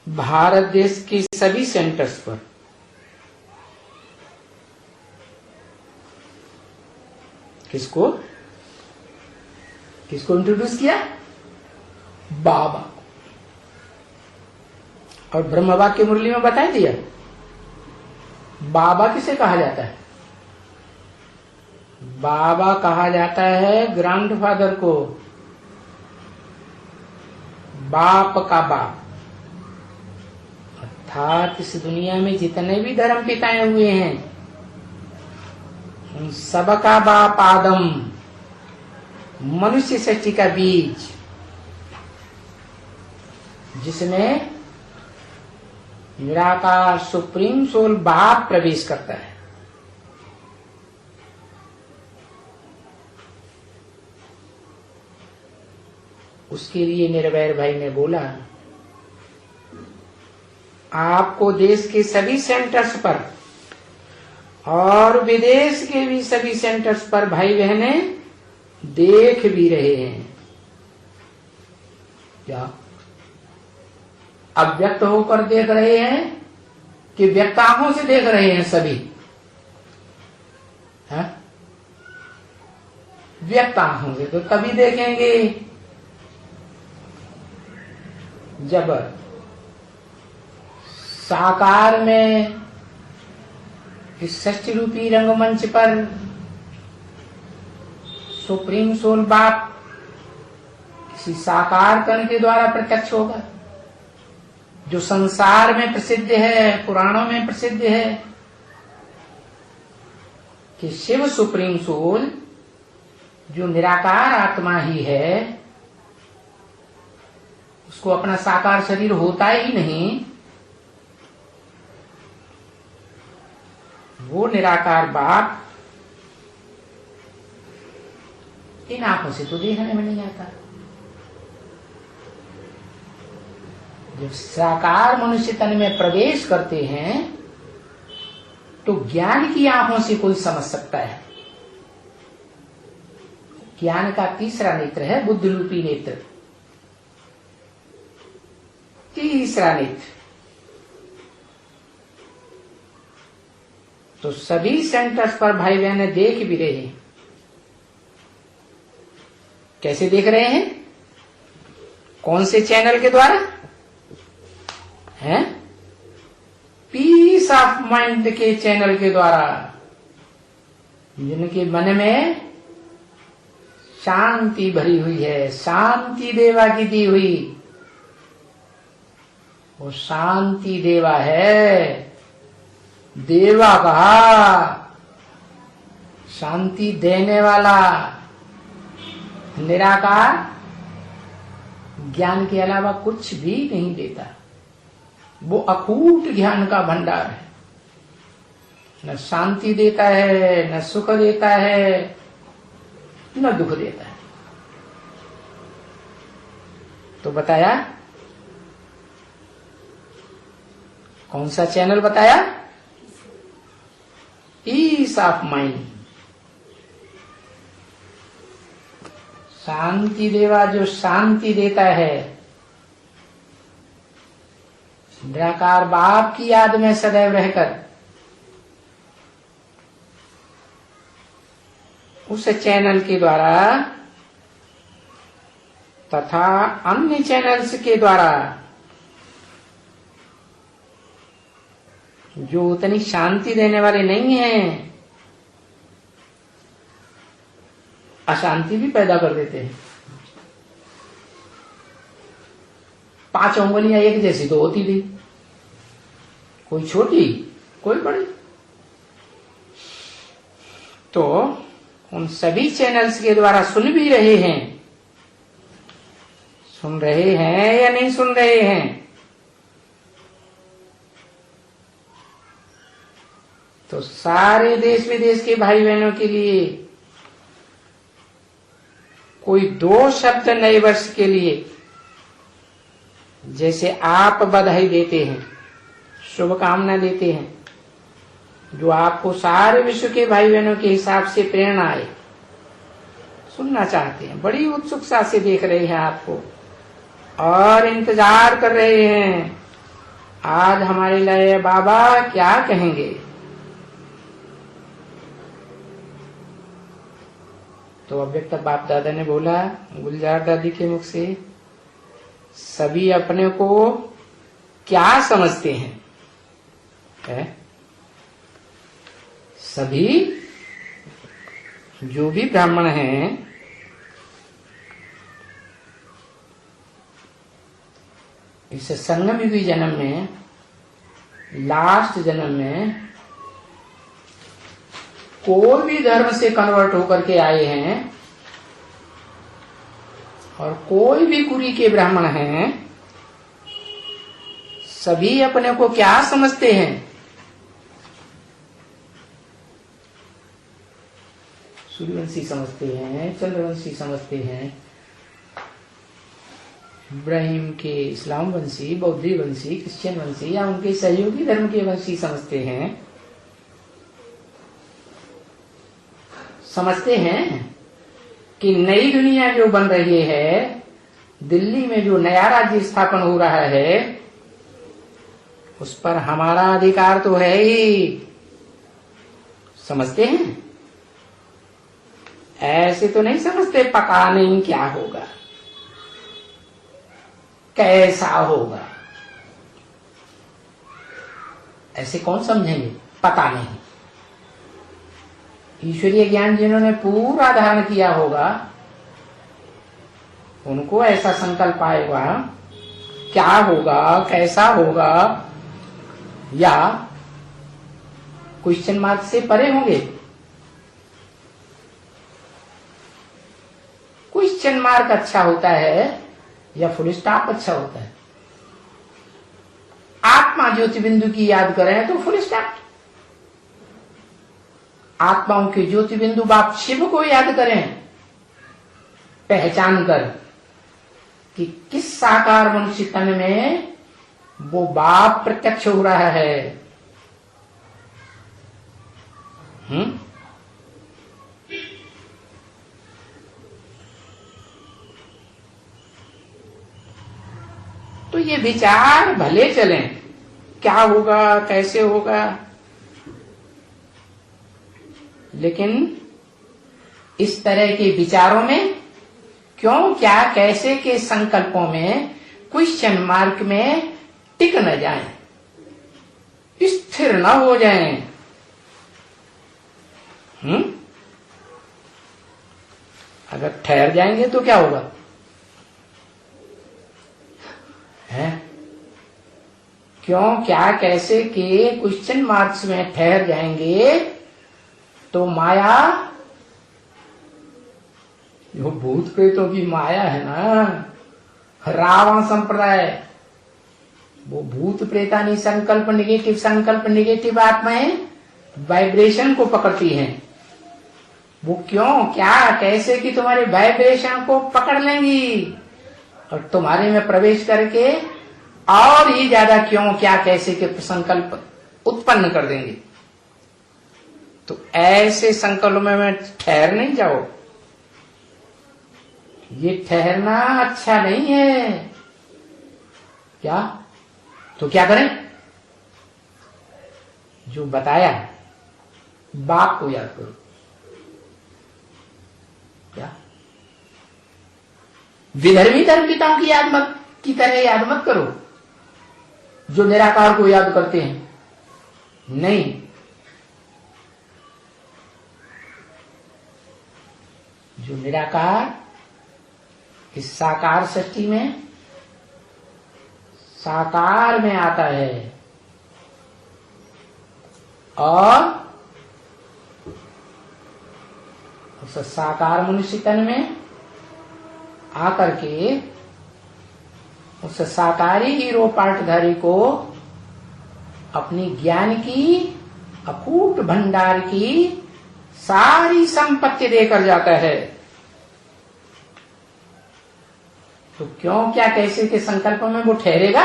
भारत देश के सभी सेंटर्स पर किसको इंट्रोड्यूस किया? बाबा। और ब्रह्म वाक्य मुरली में बता दिया बाबा किसे कहा जाता है? बाबा कहा जाता है ग्रैंडफादर को, बाप का बाप। अर्थात इस दुनिया में जितने भी धर्म पिताएं हुए हैं उन सबका बाप आदम, मनुष्य सृष्टि का बीज, जिसमें निराकार सुप्रीम सोल बाप प्रवेश करता है। उसके लिए निर्वैर भाई ने बोला आपको देश के सभी सेंटर्स पर और विदेश के भी सभी सेंटर्स पर भाई बहने देख भी रहे हैं। क्या अव्यक्त होकर देख रहे हैं कि व्यक्त आंखों से देख रहे हैं? सभी है व्यक्त आंखों से। तो तभी देखेंगे जब साकार में इस षष्ठी रूपी रंगमंच पर सुप्रीम सोल बाप किसी साकार कण के द्वारा प्रत्यक्ष होगा, जो संसार में प्रसिद्ध है, पुराणों में प्रसिद्ध है कि शिव सुप्रीम सोल जो निराकार आत्मा ही है, उसको अपना साकार शरीर होता ही नहीं, वो निराकार बाप इन आंखों से तो देखने में नहीं आता। जब साकार मनुष्य तन में प्रवेश करते हैं तो ज्ञान की आंखों से कोई समझ सकता है। ज्ञान का तीसरा नेत्र है बुद्ध रूपी नेत्र। तीसरा नेत्र तो सभी सेंटर्स पर भाई बहन देख भी रहे हैं। कैसे देख रहे हैं? कौन से चैनल के द्वारा हैं? पीस ऑफ माइंड के चैनल के द्वारा, जिनके मन में शांति भरी हुई है, शांति देवा की दी हुई। वो शांति देवा है, देवा कहा शांति देने वाला, निराकार ज्ञान के अलावा कुछ भी नहीं देता। वो अकूट ज्ञान का भंडार है। न शांति देता है, न सुख देता है, न दुख देता है। तो बताया कौन सा चैनल बताया? Piece of mind. शांति देवा जो शांति देता है, निराकार बाप की याद में सदैव रहकर उस चैनल के द्वारा तथा अन्य चैनल्स के द्वारा जो उतनी शांति देने वाले नहीं हैं, अशांति भी पैदा कर देते हैं। 5 उंगलियां एक जैसी तो होती थी, कोई छोटी कोई बड़ी। तो उन सभी चैनल्स के द्वारा सुन भी रहे हैं। सुन रहे हैं या नहीं सुन रहे हैं? तो सारे देश विदेश के भाई बहनों के लिए कोई 2 शब्द नए वर्ष के लिए, जैसे आप बधाई देते हैं, शुभकामना देते हैं, जो आपको सारे विश्व के भाई बहनों के हिसाब से प्रेरणा आए, सुनना चाहते हैं, बड़ी उत्सुकता से देख रहे हैं आपको और इंतजार कर रहे हैं आज हमारे लिए बाबा क्या कहेंगे। तो अव्यक्त बाप दादा ने बोला गुलजार दादी के मुख से, सभी अपने को क्या समझते हैं? सभी जो भी ब्राह्मण हैं इस संगम युगी जन्म में, लास्ट जन्म में कोई भी धर्म से कन्वर्ट होकर के आए हैं और कोई भी कुरी के ब्राह्मण हैं, सभी अपने को क्या समझते हैं? सूर्यवंशी समझते हैं, चंद्रवंशी समझते हैं, इब्राहिम के इस्लाम वंशी, बौद्धी वंशी, क्रिश्चियन वंशी या उनके सहयोगी धर्म के वंशी समझते हैं। समझते हैं कि नई दुनिया जो बन रही है, दिल्ली में जो नया राज्य स्थापन हो रहा है, उस पर हमारा अधिकार तो है ही। समझते हैं? ऐसे तो नहीं समझते पता नहीं क्या होगा, कैसा होगा, ऐसे कौन समझेंगे? पता नहीं। ईश्वरीय ज्ञान जिन्होंने पूरा धारण किया होगा उनको ऐसा संकल्प आएगा क्या होगा, कैसा होगा, या क्वेश्चन मार्क से परे होंगे। क्वेश्चन मार्क अच्छा होता है या फुल स्टॉप अच्छा होता है? आत्मा ज्योति बिंदु की याद करें तो फुल स्टॉप। आत्माओं के ज्योति बिंदु बाप शिव को याद करें, पहचान कर कि किस साकार मनुष्य तन में वो बाप प्रत्यक्ष हो रहा है। तो ये विचार भले चलें, क्या होगा, कैसे होगा, लेकिन इस तरह के विचारों में, क्यों, क्या, कैसे के संकल्पों में, क्वेश्चन मार्क में टिक न जाएं, स्थिर न हो जाएं। अगर ठहर जाएंगे तो क्या होगा? है? क्यों, क्या, कैसे के क्वेश्चन मार्क्स में ठहर जाएंगे तो माया, जो भूत प्रेतों की माया है ना, रावण संप्रदाय, वो भूत प्रेतानी संकल्प, निगेटिव आत्माएं वाइब्रेशन को पकड़ती हैं। वो क्यों, क्या, कैसे कि तुम्हारे वाइब्रेशन को पकड़ लेंगी और तुम्हारे में प्रवेश करके और ही ज्यादा क्यों, क्या, कैसे के संकल्प उत्पन्न कर देंगे। तो ऐसे संकल्प में ठहर नहीं जाओ। ये ठहरना अच्छा नहीं है। क्या? तो क्या करें? जो बताया बाप को याद करो। क्या? विधर्मी धर्म पिताओं की याद मत, की तरह याद मत करो जो निराकार को याद करते हैं। नहीं, जो निराकार इस साकार सृष्टि में साकार में आता है और उस साकार मनुष्य तन में आकर के उस साकारी हीरो पार्टधारी को अपनी ज्ञान की अकूट भंडार की सारी संपत्ति देकर जाता है। तो क्यों, क्या, कैसे के संकल्प में वो ठहरेगा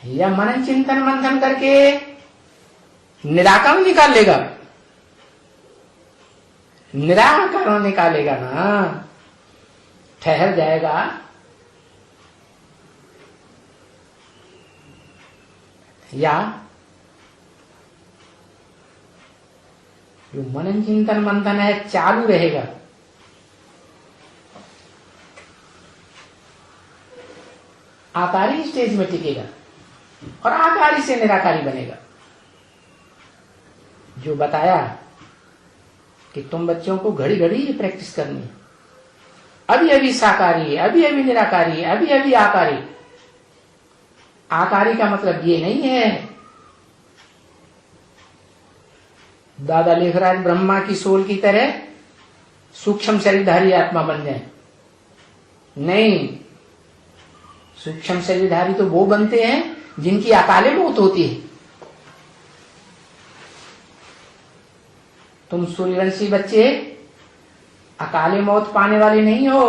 या मनन चिंतन मंथन करके निराकार निकाल लेगा? निराकार निकालेगा ना, ठहर जाएगा। या जो मनन चिंतन मंथन है चालू रहेगा, आकारी स्टेज में टिकेगा और आकारी से निराकारी बनेगा। जो बताया कि तुम बच्चों को घड़ी घड़ी ये प्रैक्टिस करनी है, अभी अभी साकारी है, अभी अभी निराकारी है, अभी अभी आकारी। आकारी का मतलब ये नहीं है दादा लिख रहा है ब्रह्मा की सोल की तरह सूक्ष्म शरीरधारी आत्मा बन जाए। नहीं, सूक्ष्म शरीरधारी तो वो बनते हैं जिनकी अकाले मौत होती है। तुम सूर्यवंशी बच्चे अकाले मौत पाने वाले नहीं हो।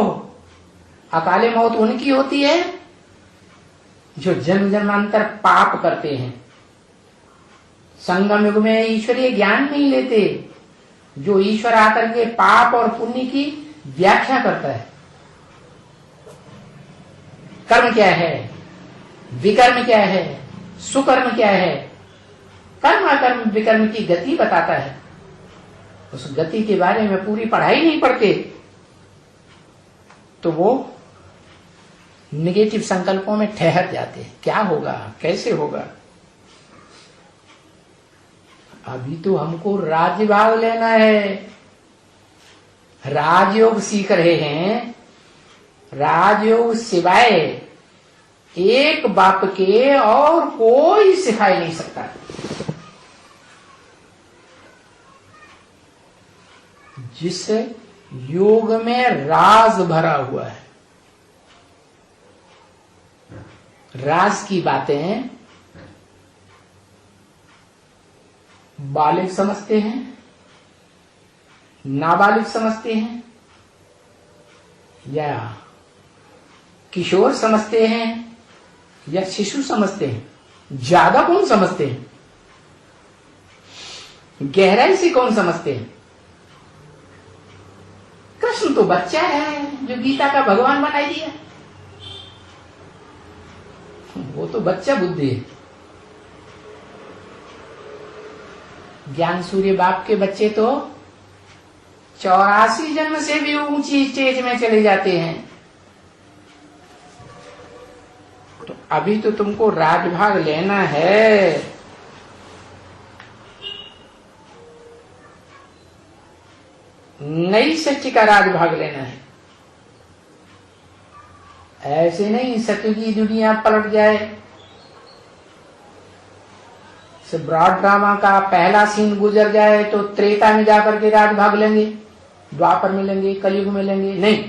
अकाले मौत उनकी होती है जो जन्म जन्मांतर पाप करते हैं, संगम युग में ईश्वरीय ज्ञान नहीं लेते, जो ईश्वर आकर के पाप और पुण्य की व्याख्या करता है। कर्म क्या है, विकर्म क्या है, सुकर्म क्या है, कर्म अकर्म विकर्म की गति बताता है। उस गति के बारे में पूरी पढ़ाई नहीं पढ़ते तो वो निगेटिव संकल्पों में ठहर जाते हैं। क्या होगा, कैसे होगा। अभी तो हमको राजभाग लेना है, राजयोग सीख रहे हैं। राजयोग सिवाय एक बाप के और कोई सिखाई नहीं सकता। जिस योग में राज भरा हुआ है, राज की बातें बालिग समझते हैं, नाबालिग समझते हैं या किशोर समझते हैं या शिशु समझते हैं, ज्यादा कौन समझते हैं, गहराई से कौन समझते हैं। कृष्ण तो बच्चा है जो गीता का भगवान बनाई दिया, वो तो बच्चा बुद्धि है। ज्ञान सूर्य बाप के बच्चे तो 84 जन्म से भी ऊंची स्टेज में चले जाते हैं। तो अभी तो तुमको राजभाग लेना है। नई सृष्टि का राजभाग लेना है। ऐसे नहीं सत्य की दुनिया पलट जाए। ब्रॉड ड्रामा का पहला सीन गुजर जाए तो त्रेता में जाकर के राजभाग लेंगे, द्वापर में लेंगे, कलयुग में लेंगे। नहीं,